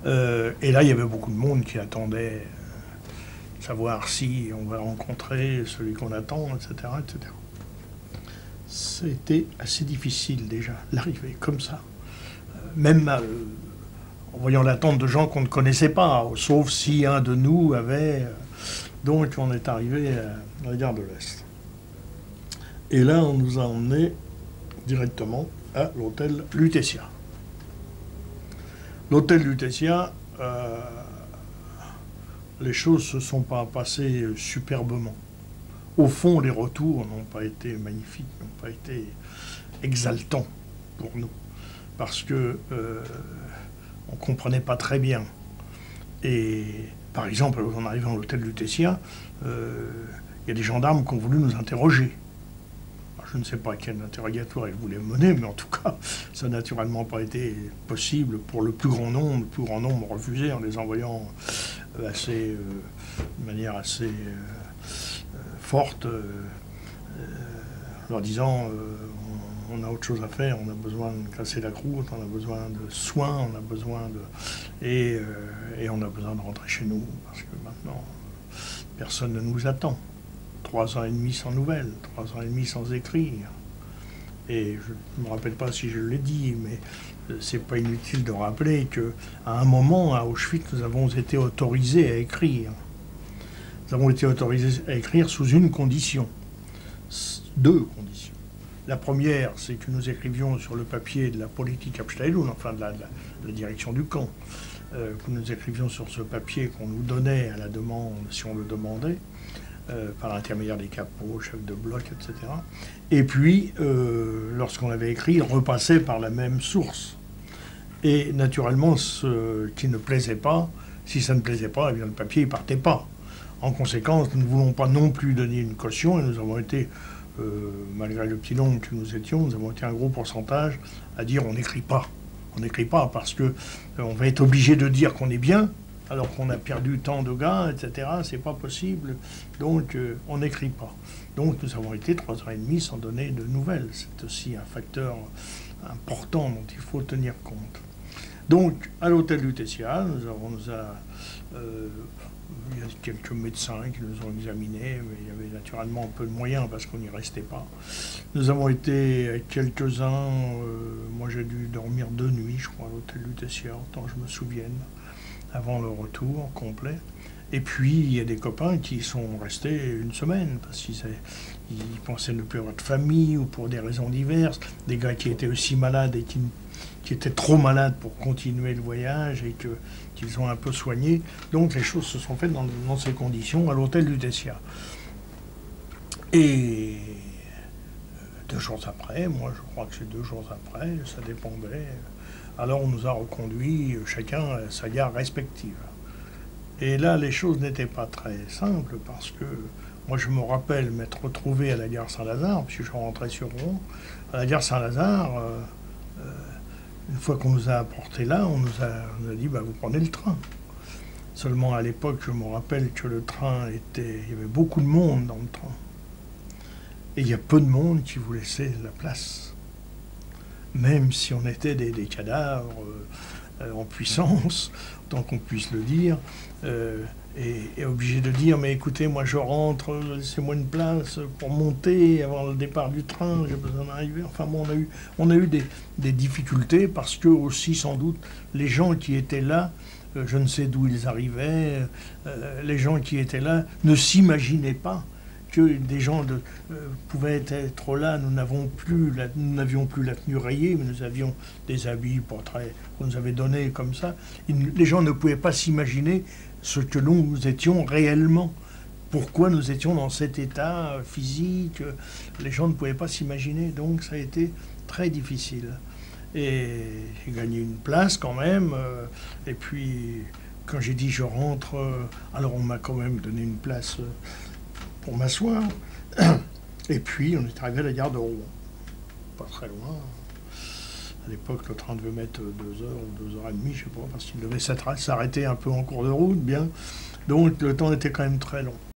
Et là, il y avait beaucoup de monde qui attendait savoir si on va rencontrer celui qu'on attend, etc., etc. C'était assez difficile déjà, l'arrivée comme ça. Même en voyant l'attente de gens qu'on ne connaissait pas, sauf si un de nous avait... Donc on est arrivé à la gare de l'Est. Et là, on nous a emmenés directement à l'hôtel Lutetia. L'hôtel Lutetia, les choses ne se sont pas passées superbement. Au fond, les retours n'ont pas été magnifiques, n'ont pas été exaltants pour nous, parce que on ne comprenait pas très bien. Et par exemple, en arrivant à l'hôtel Lutetia, il y a des gendarmes qui ont voulu nous interroger. Alors, je ne sais pas quel interrogatoire ils voulaient mener, mais en tout cas, ça n'a naturellement pas été possible pour le plus grand nombre. Le plus grand nombre refusé en les envoyant de manière assez forte, leur disant on a autre chose à faire, on a besoin de casser la croûte, on a besoin de soins, on a besoin de... Et on a besoin de rentrer chez nous, parce que maintenant, personne ne nous attend. 3 ans et demi sans nouvelles, 3 ans et demi sans écrire. Et je ne me rappelle pas si je l'ai dit, mais c'est pas inutile de rappeler qu'à un moment, à Auschwitz, nous avons été autorisés à écrire. Nous avons été autorisés à écrire sous une condition. 2 conditions. La première, c'est que nous écrivions sur le papier de la Politikabteilung, enfin de la direction du camp, que nous écrivions sur ce papier qu'on nous donnait à la demande, si on le demandait, par l'intermédiaire des capots, chefs de bloc, etc. Et puis, lorsqu'on avait écrit, il repassait par la même source. Et naturellement, ce qui ne plaisait pas, si ça ne plaisait pas, eh bien, le papier ne partait pas. En conséquence, nous ne voulons pas non plus donner une caution, et nous avons été... malgré le petit nombre que nous étions, nous avons été un gros pourcentage à dire on n'écrit pas. On n'écrit pas parce que on va être obligé de dire qu'on est bien, alors qu'on a perdu tant de gars, etc. C'est pas possible. Donc on n'écrit pas. Donc nous avons été 3 ans et demi sans donner de nouvelles. C'est aussi un facteur important dont il faut tenir compte. Donc à l'hôtel Lutetia, il y a quelques médecins qui nous ont examinés, mais il y avait naturellement un peu de moyens parce qu'on n'y restait pas. Nous avons été quelques-uns, moi j'ai dû dormir 2 nuits, je crois, à l'hôtel Lutetia, autant que je me souvienne, avant le retour complet. Et puis il y a des copains qui sont restés 1 semaine parce qu'ils pensaient ne plus avoir de famille ou pour des raisons diverses, des gars qui étaient aussi malades et qui étaient trop malades pour continuer le voyage et qu'ils ont un peu soigné. Donc les choses se sont faites dans ces conditions à l'hôtel Lutetia. Et 2 jours après, moi je crois que c'est 2 jours après, ça dépendait, alors on nous a reconduits chacun à sa gare respective. Et là les choses n'étaient pas très simples parce que moi je me rappelle m'être retrouvé à la gare Saint-Lazare, puisque je rentrais sur Rouen, à la gare Saint-Lazare. Une fois qu'on nous a apportés là, on nous a dit vous prenez le train. Seulement à l'époque, je me rappelle que le train il y avait beaucoup de monde dans le train. Et il y a peu de monde qui vous laissait la place. Même si on était des cadavres en puissance, tant qu'on puisse le dire, et obligé de dire mais écoutez, moi je rentre, laissez-moi une place pour monter avant le départ du train, j'ai besoin d'arriver. Enfin bon, on a eu des difficultés parce que aussi sans doute les gens qui étaient là, je ne sais d'où ils arrivaient, les gens qui étaient là ne s'imaginaient pas que des gens pouvaient être là. Nous n'avions plus la tenue rayée, mais nous avions des habits qu'on nous avait donnés comme ça. Les gens ne pouvaient pas s'imaginer ce que nous étions réellement. Pourquoi nous étions dans cet état physique. Les gens ne pouvaient pas s'imaginer. Donc ça a été très difficile. Et j'ai gagné une place quand même. Et puis, quand j'ai dit je rentre, alors on m'a quand même donné une place pour m'asseoir. Et puis, on est arrivé à la gare de Rouen. Pas très loin. À l'époque, le train devait mettre 2 heures ou 2 heures et demie, je ne sais pas, parce qu'il devait s'arrêter un peu en cours de route, bien. Donc, le temps était quand même très long.